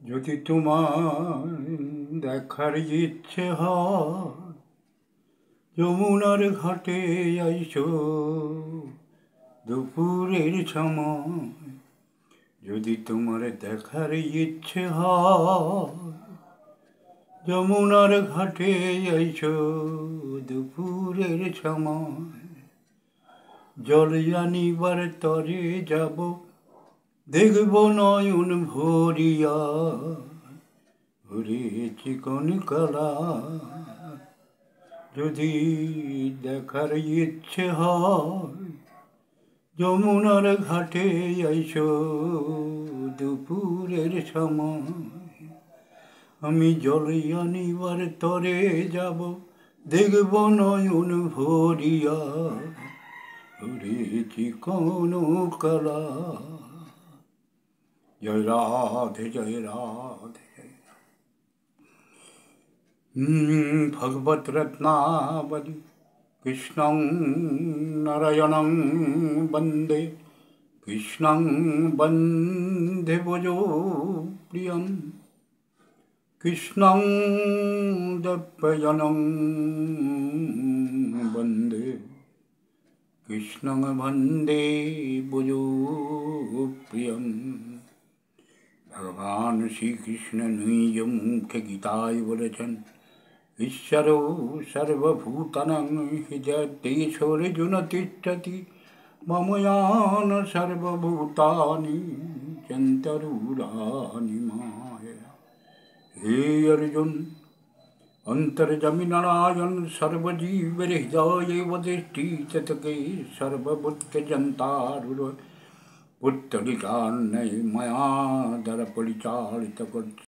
যদি তোমার দেখার ইচ্ছে হয়, যমুনার ঘাটে আইসো দুপুরের সময়। যদি তোমার দেখার ইচ্ছে হয়, যমুনার ঘাটে আইসো দুপুরের সময়। জল আনিবার তরে যাব, দেখব নয়ন ভরিয়া ওরে চিকন কালা। যদি দেখার ইচ্ছে হয়, যমুনার ঘাটে আইসো দুপুরের সময়। আমি জল আনিবার তরে যাব, দেখব নয়ন ভরিয়া ওরে চিকন কালা। জয় রাধে জয় রাধে জয়। ভগবত রত্নাবলী কৃষ্ণং নারায়ণং বন্দে, কৃষ্ণং বন্দে ভজো প্রিয়ম, কৃষ্ণং দপ্পয়নং বন্দে, কৃষ্ণং বন্দে ভজো প্রিয়ম। ভগবান শ্রীকৃষ্ণ নিজ মুখে গীতায় বলেছেন, ঈশ্বর সর্বভূতানাং হৃদয়তেশ্বরর্জুন তিষ্ঠতি, মময়ান সর্বভূতানি চন্তরূরানি মায়া। হে অর্জুন, অন্তর্যামী নারায়ণ সর্বজীবের হৃদয়ে বধিষ্ঠিতকে সর্বভূতজন্তারূঢ় পুত্তলিকান্নয় মায়া দ্বারা পরিচালিত করছে।